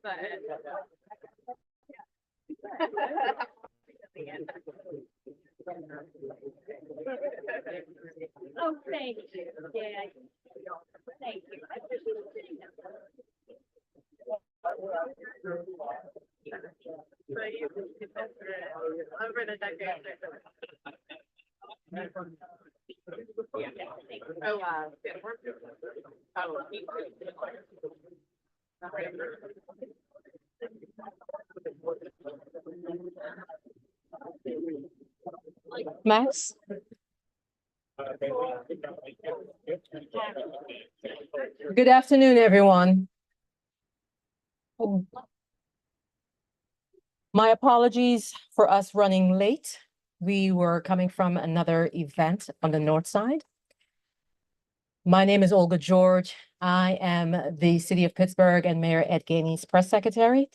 but oh, thank you. Yeah. Thank you. Over the decade. Oh, Max? Good afternoon, everyone. My apologies for us running late. We were coming from another event on the north side. My name is Olga George. I am the City of Pittsburgh and Mayor Ed Gainey's press secretary.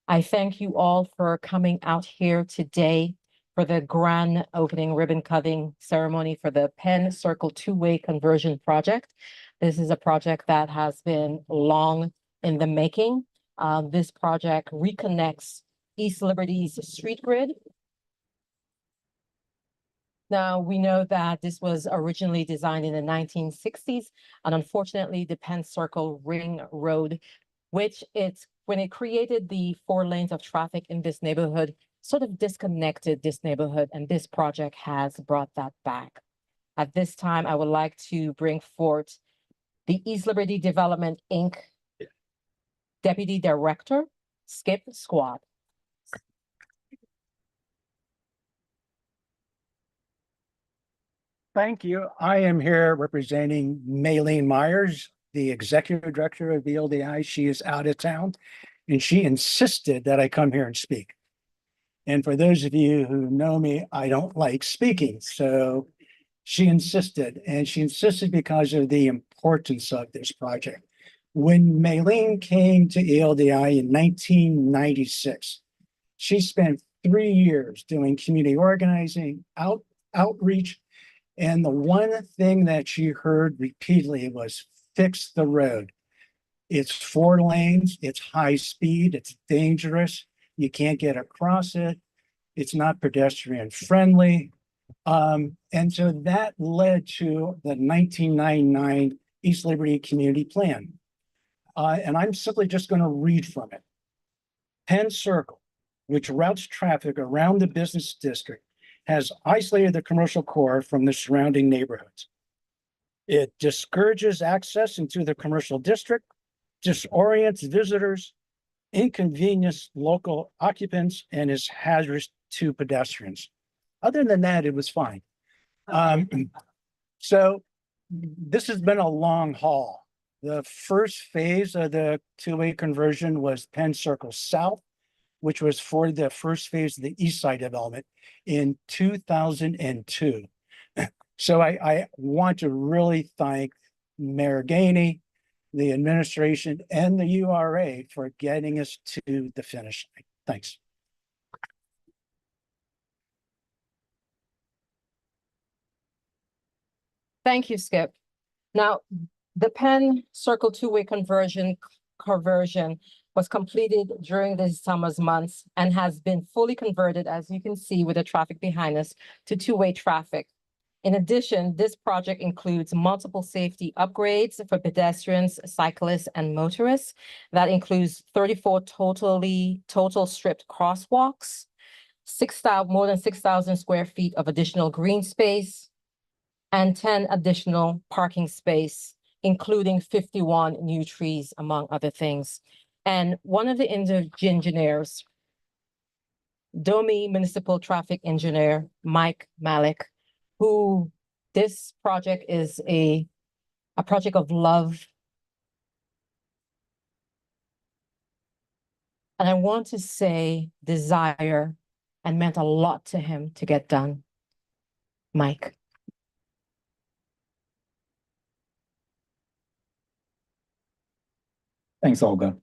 I thank you all for coming out here today for the grand opening ribbon cutting ceremony for the Penn Circle two-way conversion project. This is a project that has been long in the making. This project reconnects East Liberty's street grid. Now, we know that this was originally designed in the 1960s, and unfortunately, the Penn Circle Ring Road, when it created the 4 lanes of traffic in this neighborhood, sort of disconnected this neighborhood, and this project has brought that back. At this time, I would like to bring forth the East Liberty Development, Inc. Deputy Director, Skip Squad. Thank you. I am here representing Maylene Myers, the Executive Director of the LDI. She is out of town, and she insisted that I come here and speak. And for those of you who know me, I don't like speaking. So she insisted, and she insisted because of the importance of this project. When Maylene came to ELDI in 1996, she spent 3 years doing community organizing, outreach, and the one thing that she heard repeatedly was fix the road. It's 4 lanes, it's high speed, it's dangerous. You can't get across it. It's not pedestrian friendly. And so that led to the 1999 East Liberty Community Plan. And I'm simply just going to read from it. Penn Circle, which routes traffic around the business district, has isolated the commercial core from the surrounding neighborhoods. It discourages access into the commercial district, disorients visitors, inconvenience local occupants, and is hazardous to pedestrians. Other than that, it was fine. So this has been a long haul. The first phase of the two-way conversion was Penn Circle South, which was for the first phase of the East Side development in 2002. So I want to really thank Mayor Gainey, the administration, and the URA for getting us to the finish line. Thanks. Thank you, Skip. Now, the Penn Circle two-way conversion was completed during the summer's months and has been fully converted, as you can see with the traffic behind us, to two-way traffic. In addition, this project includes multiple safety upgrades for pedestrians, cyclists, and motorists. That includes 34 total stripped crosswalks, more than 6,000 square feet of additional green space, and 10 additional parking space, including 51 new trees, among other things. And one of the engineers, DOMI Municipal Traffic Engineer, Mike Malik, who this project is a project of love. And I want to say desire, and meant a lot to him to get done. Mike. Thanks, Olga.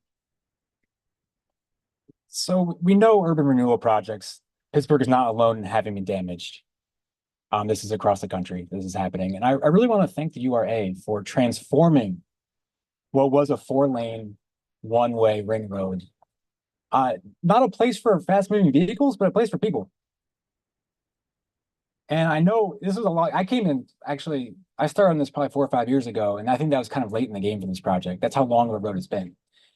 So we know urban renewal projects, Pittsburgh is not alone in having been damaged. This is across the country, this is happening. And I really want to thank the URA for transforming what was a 4-lane, one-way ring road Not a place for fast moving vehicles, but a place for people. And I know this was a lot. I came in, actually, I started on this probably 4 or 5 years ago, and I think that was kind of late in the game for this project. That's how long of a road it's been.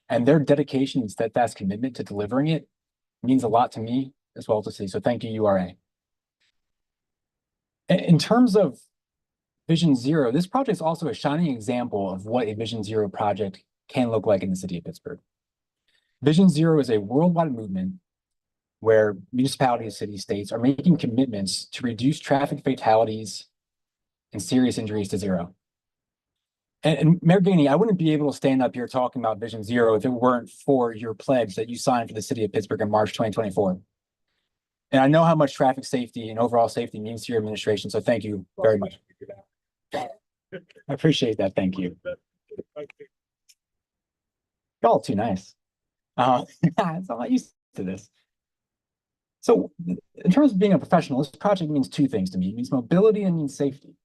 And their dedication and steadfast commitment to delivering it means a lot to me as well to see. So thank you, URA. In terms of Vision Zero, this project is also a shining example of what a Vision Zero project can look like in the city of Pittsburgh. Vision Zero is a worldwide movement where municipalities, cities, states are making commitments to reduce traffic fatalities and serious injuries to zero. And Mayor Gainey, I wouldn't be able to stand up here talking about Vision Zero if it weren't for your pledge that you signed for the city of Pittsburgh in March 2024. And I know how much traffic safety and overall safety means to your administration, so thank you very much. I appreciate that, thank you. Y'all too nice. So I'm not used to this. So in terms of being a professional, this project means two things to me. It means mobility and means safety.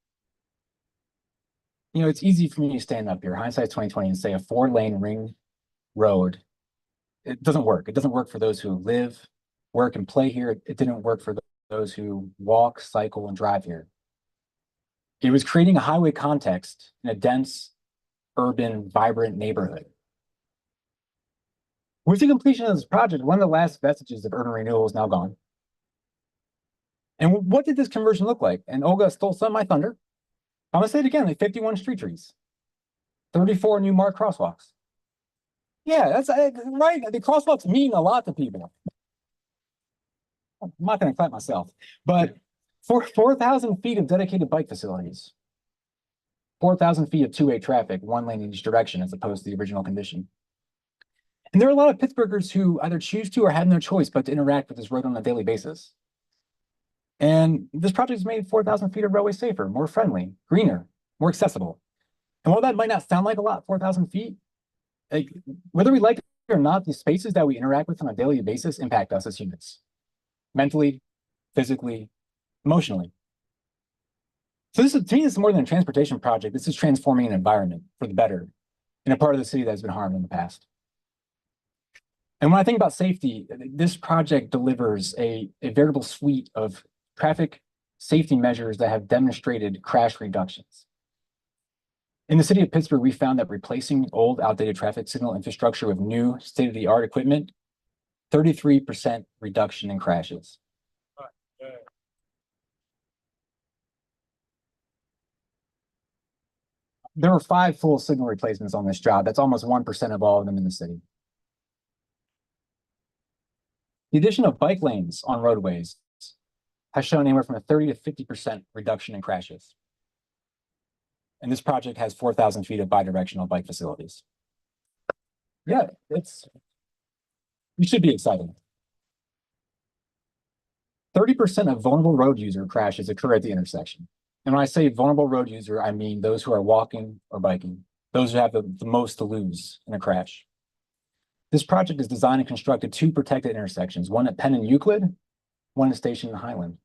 You know, it's easy for me to stand up here, hindsight's 2020, and say a 4-lane ring road, it doesn't work. It doesn't work for those who live, work, and play here. It didn't work for those who walk, cycle, and drive here. It was creating a highway context in a dense, urban, vibrant neighborhood. With the completion of this project, one of the last vestiges of urban renewal is now gone. And what did this conversion look like? And Olga stole some of my thunder. I'm gonna say it again, like 51 street trees, 34 new marked crosswalks. Yeah, that's right. The crosswalks mean a lot to people. I'm not gonna clap myself, but for 4,000 feet of dedicated bike facilities, 4,000 feet of two-way traffic, 1 lane in each direction, as opposed to the original condition. And there are a lot of Pittsburghers who either choose to or have no choice but to interact with this road on a daily basis. And this project has made 4,000 feet of roadway safer, more friendly, greener, more accessible. And while that might not sound like a lot, 4,000 feet, like, whether we like it or not, the spaces that we interact with on a daily basis impact us as humans, mentally, physically, emotionally. So this is, to me, this is more than a transportation project. This is transforming an environment for the better in a part of the city that has been harmed in the past. And when I think about safety, this project delivers a veritable suite of traffic safety measures that have demonstrated crash reductions. In the city of Pittsburgh, we found that replacing old, outdated traffic signal infrastructure with new state-of-the-art equipment, 33% reduction in crashes. There were 5 full signal replacements on this job. That's almost 1% of all of them in the city. The addition of bike lanes on roadways has shown anywhere from a 30 to 50% reduction in crashes. And this project has 4,000 feet of bidirectional bike facilities. Yeah, you should be excited. 30% of vulnerable road user crashes occur at the intersection. And when I say vulnerable road user, I mean those who are walking or biking, those who have the most to lose in a crash. This project is designed and constructed 2 protected intersections, one at Penn and Euclid, one at Station and Highland.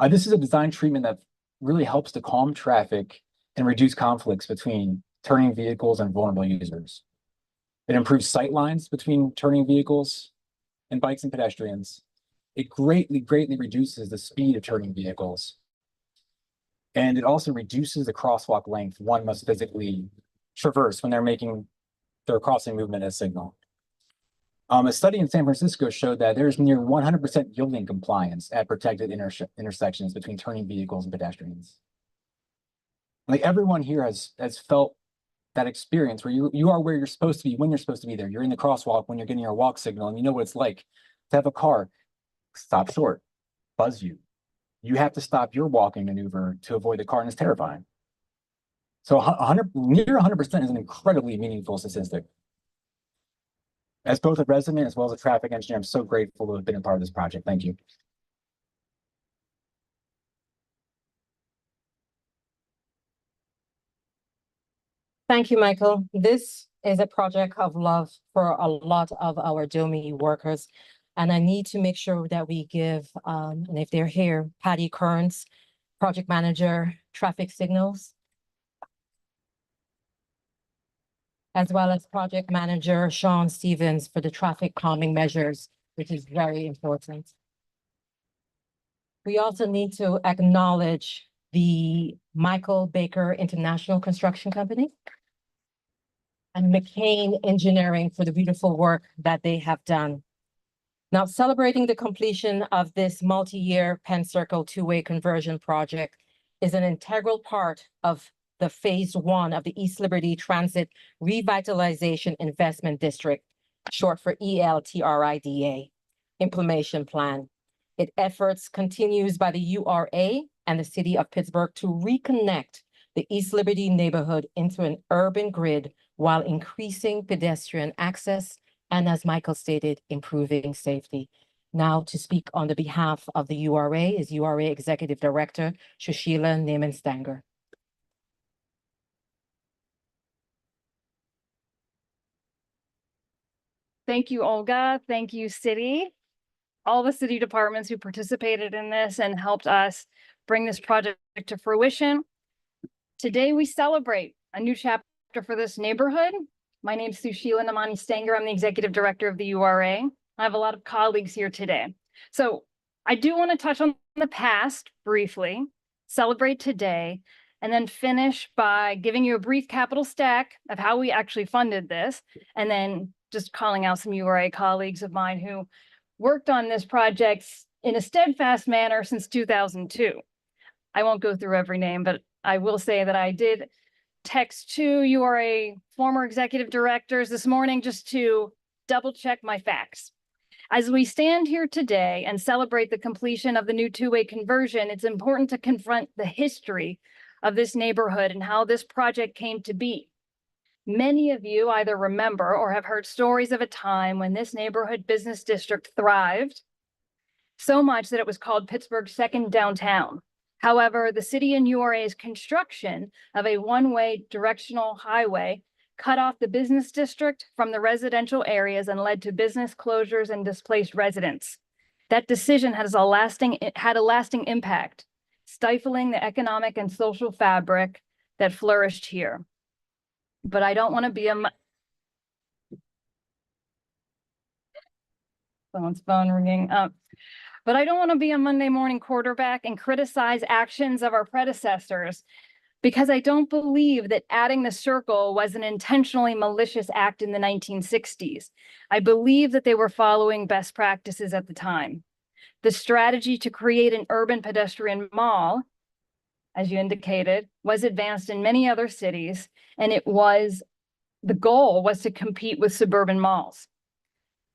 This is a design treatment that really helps to calm traffic and reduce conflicts between turning vehicles and vulnerable users. It improves sight lines between turning vehicles and bikes and pedestrians. It greatly reduces the speed of turning vehicles. And it also reduces the crosswalk length one must physically traverse when they're making their crossing movement as signal. A study in San Francisco showed that there's near 100% yielding compliance at protected intersections between turning vehicles and pedestrians. Like, everyone here has felt that experience where you are where you're supposed to be when you're supposed to be there. You're in the crosswalk when you're getting your walk signal, and you know what it's like to have a car stop short, buzz you. You have to stop your walking maneuver to avoid the car, and it's terrifying. So near 100% is an incredibly meaningful statistic. As both a resident as well as a traffic engineer, I'm so grateful to have been a part of this project. Thank you. Thank you, Michael. This is a project of love for a lot of our DOMI workers. And I need to make sure that we give, and if they're here, Patty Kearns, project manager, traffic signals. as well as project manager Sean Stevens for the traffic calming measures, which is very important. We also need to acknowledge the Michael Baker International Construction Company and McCain Engineering for the beautiful work that they have done. Now, celebrating the completion of this multi-year Penn Circle two-way conversion project is an integral part of the phase one of the East Liberty Transit Revitalization Investment District, short for ELTRIDA, implementation plan. Its efforts continues by the URA and the city of Pittsburgh to reconnect the East Liberty neighborhood into an urban grid while increasing pedestrian access and, as Michael stated, improving safety. Now to speak on the behalf of the URA is URA Executive Director Shushila Naaman-Stanger. Thank you, Olga. Thank you, city. All the city departments who participated in this and helped us bring this project to fruition. Today, we celebrate a new chapter for this neighborhood. My name is Sushila Naaman-Stanger. I'm the Executive Director of the URA. I have a lot of colleagues here today. So I do want to touch on the past briefly, celebrate today, and then finish by giving you a brief capital stack of how we actually funded this, and then just calling out some URA colleagues of mine who worked on this project in a steadfast manner since 2002. I won't go through every name, but I will say that I did text two URA former executive directors this morning just to double check my facts. As we stand here today and celebrate the completion of the new two-way conversion, it's important to confront the history of this neighborhood and how this project came to be. Many of you either remember or have heard stories of a time when this neighborhood business district thrived so much that it was called Pittsburgh's second downtown. However, the city and URA's construction of a one-way directional highway cut off the business district from the residential areas and led to business closures and displaced residents. That decision had a lasting impact, stifling the economic and social fabric that flourished here. But I don't want to be someone's phone ringing up. But I don't want to be a Monday morning quarterback and criticize actions of our predecessors, because I don't believe that adding the circle was an intentionally malicious act in the 1960s. I believe that they were following best practices at the time. The strategy to create an urban pedestrian mall, as you indicated, was advanced in many other cities, and the goal was to compete with suburban malls.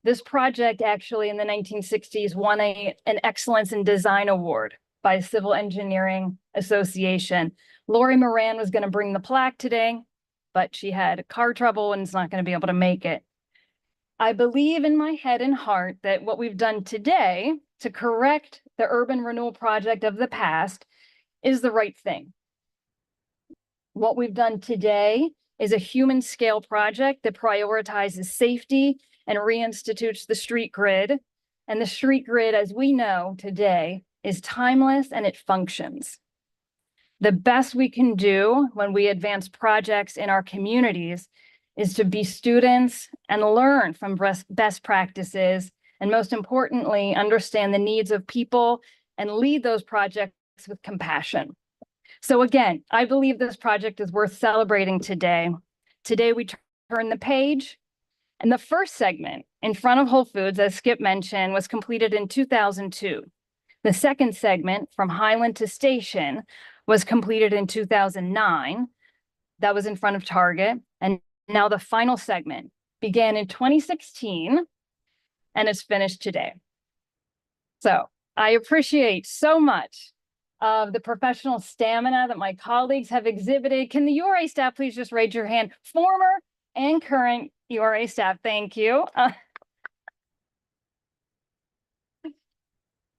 This project actually in the 1960s won an Excellence in Design Award by Civil Engineering Association. Lori Moran was going to bring the plaque today, but she had car trouble and is not going to be able to make it. I believe in my head and heart that what we've done today to correct the urban renewal project of the past is the right thing. What we've done today is a human scale project that prioritizes safety and reinstitutes the street grid. And the street grid, as we know today, is timeless and it functions. The best we can do when we advance projects in our communities is to be students and learn from best practices, and most importantly, understand the needs of people and lead those projects with compassion. So again, I believe this project is worth celebrating today. Today we turn the page, and the first segment in front of Whole Foods, as Skip mentioned, was completed in 2002. The second segment from Highland to Station was completed in 2009. That was in front of Target. And now the final segment began in 2016 and is finished today. So I appreciate so much of the professional stamina that my colleagues have exhibited. Can the URA staff please just raise your hand? Former and current URA staff, thank you.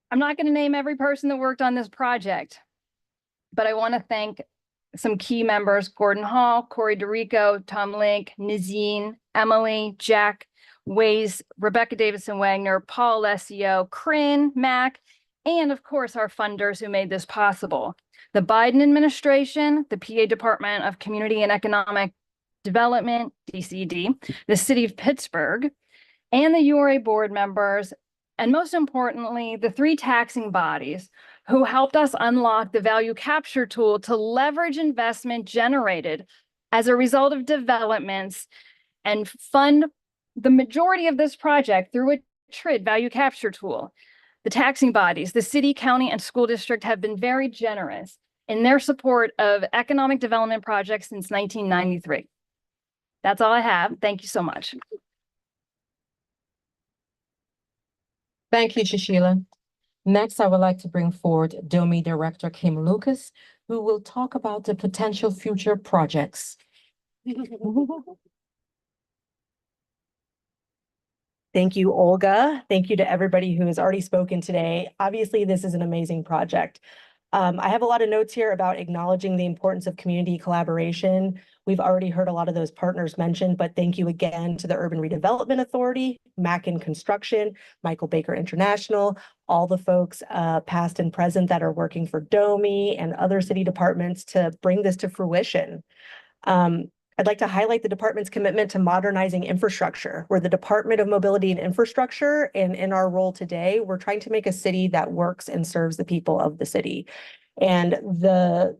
I'm not going to name every person that worked on this project, but I want to thank some key members: Gordon Hall, Corey DeRico, Tom Link, Nazine, Emily, Jack, Waze, Rebecca Davison-Wagner, Paul Alessio, Crin, Mac, and of course our funders who made this possible. The Biden administration, the PA Department of Community and Economic Development, DCD, the City of Pittsburgh, and the URA board members, and most importantly, the 3 taxing bodies who helped us unlock the value capture tool to leverage investment generated as a result of developments and fund the majority of this project through a TRID value capture tool. The taxing bodies, the city, county, and school district have been very generous in their support of economic development projects since 1993. That's all I have. Thank you so much. Thank you, Shashila. Next, I would like to bring forward DOMI Director Kim Lucas, who will talk about the potential future projects. Thank you, Olga. Thank you to everybody who has already spoken today. Obviously, this is an amazing project. I have a lot of notes here about acknowledging the importance of community collaboration. We've already heard a lot of those partners mentioned, but thank you again to the Urban Redevelopment Authority, Mackin Construction, Michael Baker International, all the folks past and present that are working for DOMI and other city departments to bring this to fruition. I'd like to highlight the department's commitment to modernizing infrastructure. We're the Department of Mobility and Infrastructure, and in our role today, we're trying to make a city that works and serves the people of the city. And the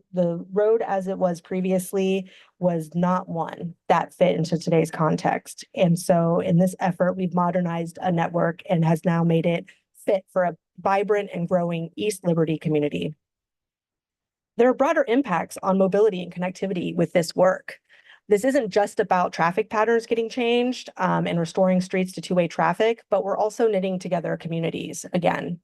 road as it was previously was not one that fit into today's context. And so in this effort, we've modernized a network and has now made it fit for a vibrant and growing East Liberty community. There are broader impacts on mobility and connectivity with this work. This isn't just about traffic patterns getting changed and restoring streets to two-way traffic, but we're also knitting together communities again.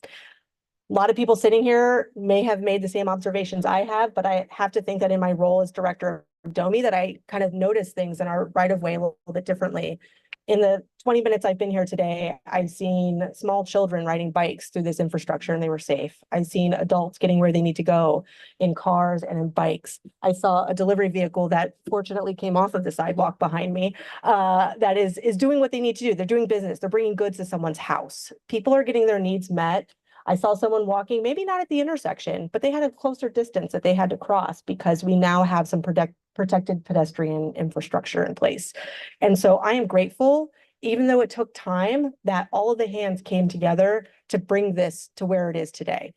A lot of people sitting here may have made the same observations I have, but I have to think that in my role as director of DOMI that I kind of notice things in our right-of-way a little bit differently. In the 20 minutes I've been here today, I've seen small children riding bikes through this infrastructure and they were safe. I've seen adults getting where they need to go in cars and in bikes. I saw a delivery vehicle that fortunately came off of the sidewalk behind me that is doing what they need to do. They're doing business. They're bringing goods to someone's house. People are getting their needs met. I saw someone walking, maybe not at the intersection, but they had a closer distance that they had to cross because we now have some protected pedestrian infrastructure in place. And so I am grateful, even though it took time, that all of the hands came together to bring this to where it is today.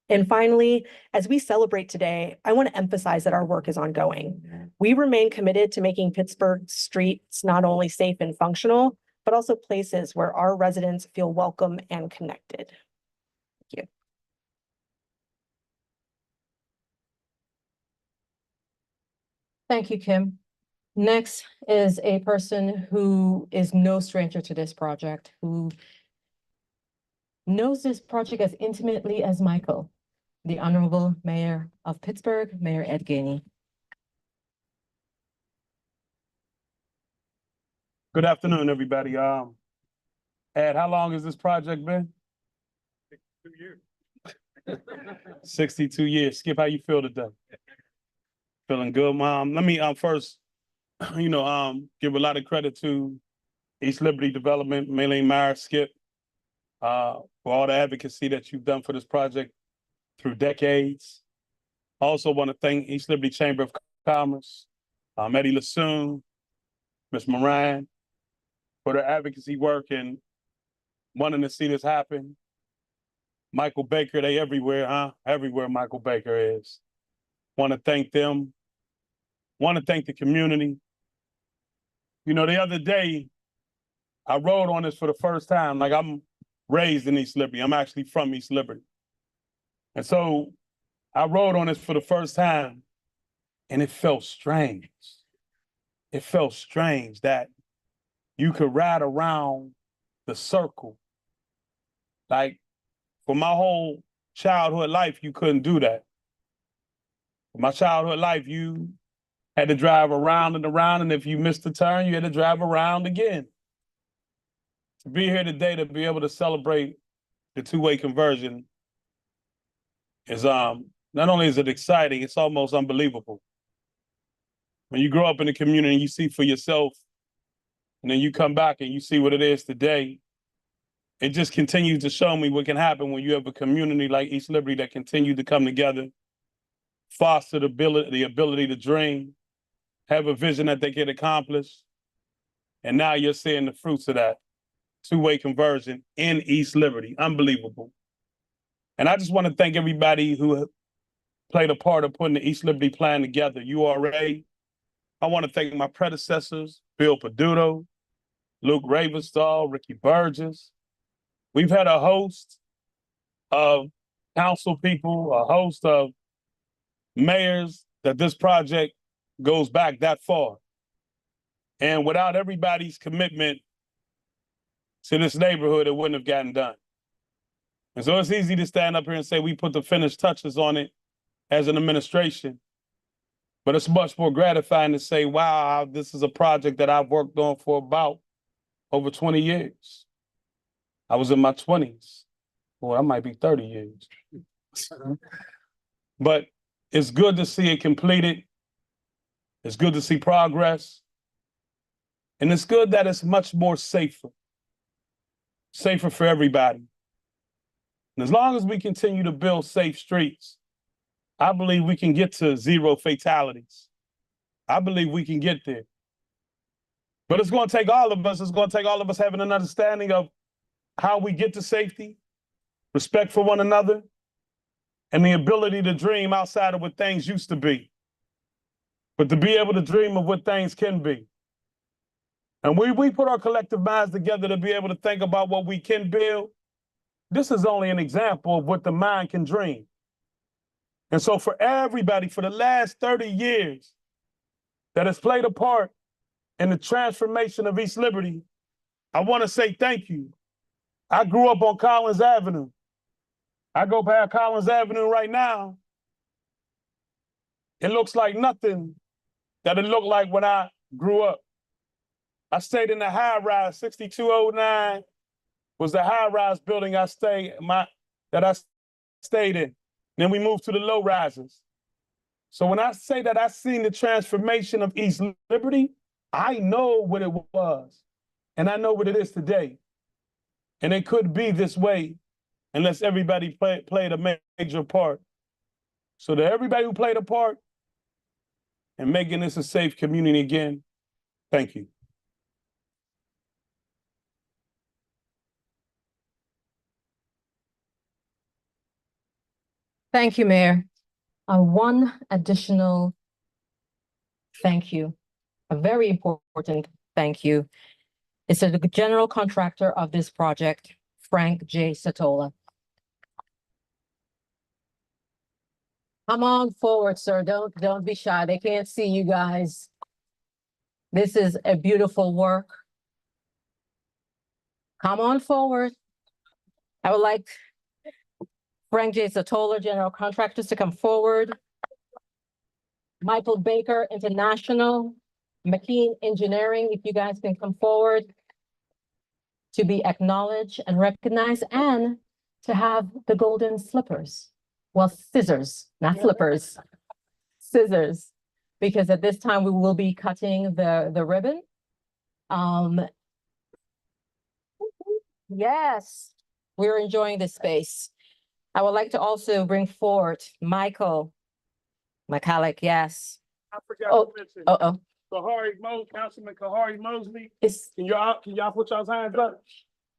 And finally, as we celebrate today, I want to emphasize that our work is ongoing. We remain committed to making Pittsburgh streets not only safe and functional, but also places where our residents feel welcome and connected. Thank you. Thank you, Kim. Next is a person who is no stranger to this project, who knows this project as intimately as Michael, the Honorable Mayor of Pittsburgh, Mayor Ed Gainey. Good afternoon, everybody. Ed, how long has this project been? 62 years. 62 years. Skip, how you feel today? Feeling good, Mom. Let me first, give a lot of credit to East Liberty Development, Maylene Meyer, Skip, for all the advocacy that you've done for this project through decades. I also want to thank East Liberty Chamber of Commerce, Eddie Lassoon, Ms. Moran, for their advocacy work and wanting to see this happen. Michael Baker, they everywhere, huh? Everywhere Michael Baker is. Want to thank them. Want to thank the community. You know, the other day, I rode on this for the first time. Like, I'm raised in East Liberty. I'm actually from East Liberty. And so I rode on this for the first time, and it felt strange. It felt strange that you could ride around the circle. Like, for my whole childhood life, you couldn't do that. For my childhood life, you had to drive around and around, and if you missed a turn, you had to drive around again. To be here today, to be able to celebrate the two-way conversion is, not only is it exciting, it's almost unbelievable. When you grow up in the community and you see for yourself, and then you come back and you see what it is today, it just continues to show me what can happen when you have a community like East Liberty that continue to come together, foster the ability to dream, have a vision that they can accomplish. And now you're seeing the fruits of that two-way conversion in East Liberty. Unbelievable. And I just want to thank everybody who played a part of putting the East Liberty plan together. URA. I want to thank my predecessors, Bill Peduto, Luke Ravenstall, Ricky Burgess. We've had a host of council people, a host of mayors that this project goes back that far. And without everybody's commitment to this neighborhood, it wouldn't have gotten done. And so it's easy to stand up here and say we put the finished touches on it as an administration. But it's much more gratifying to say, wow, this is a project that I've worked on for about over 20 years. I was in my 20s. Well, I might be 30 years. But it's good to see it completed. It's good to see progress. And it's good that it's much more safer for everybody. And as long as we continue to build safe streets, I believe we can get to 0 fatalities. I believe we can get there. But it's going to take all of us. It's going to take all of us having an understanding of how we get to safety, respect for one another, and the ability to dream outside of what things used to be, but to be able to dream of what things can be. And we put our collective minds together to be able to think about what we can build. This is only an example of what the mind can dream. And so for everybody, for the last 30 years that has played a part in the transformation of East Liberty, I want to say thank you. I grew up on Collins Avenue. I go past Collins Avenue right now. It looks like nothing that it looked like when I grew up. I stayed in the high rise. 6209 was the high rise building I stayed in. Then we moved to the low rises. So when I say that I've seen the transformation of East Liberty, I know what it was. And I know what it is today. And it could be this way unless everybody played a major part. So to everybody who played a part in making this a safe community again, thank you. Thank you, Mayor. One additional thank you, a very important thank you, is to the general contractor of this project, Frank J. Satola. Come on forward, sir. Don't be shy. They can't see you guys. This is a beautiful work. Come on forward. I would like Frank J. Satola, general contractors, to come forward. Michael Baker International, McKean Engineering, if you guys can come forward to be acknowledged and recognized, and to have the golden slippers. Well, scissors, not flippers, scissors, because at this time we will be cutting the ribbon. Yes, we're enjoying this space. I would like to also bring forward Michael McCulloch, yes. I forgot to mention. Councilman Kahari Mosley. Can y'all put y'all's hands up?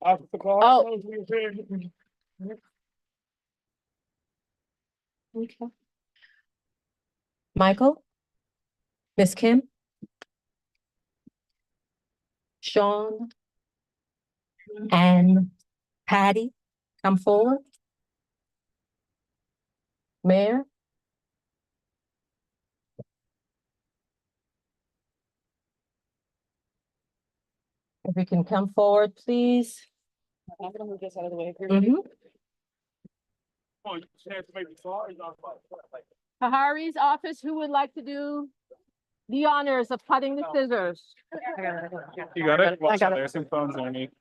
Officer Kahari Mosley is here. Okay. Michael, Miss Kim, Sean, and Patty, come forward. Mayor. If you can come forward, please. I'm gonna move this out of the way. Mhm. Kahari's office, who would like to do the honors of cutting the scissors? You got it? I got it. There's some phones underneath.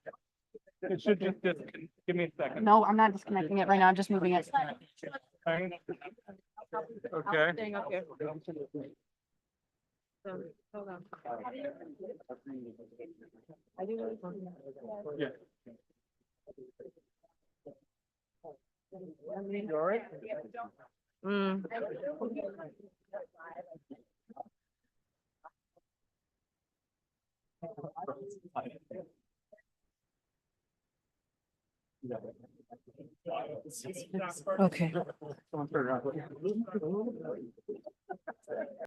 It should just give me a second. No, I'm not disconnecting it right now. I'm just moving it. Okay. Staying up here. Hold on. I do. Yeah. You all right? Okay.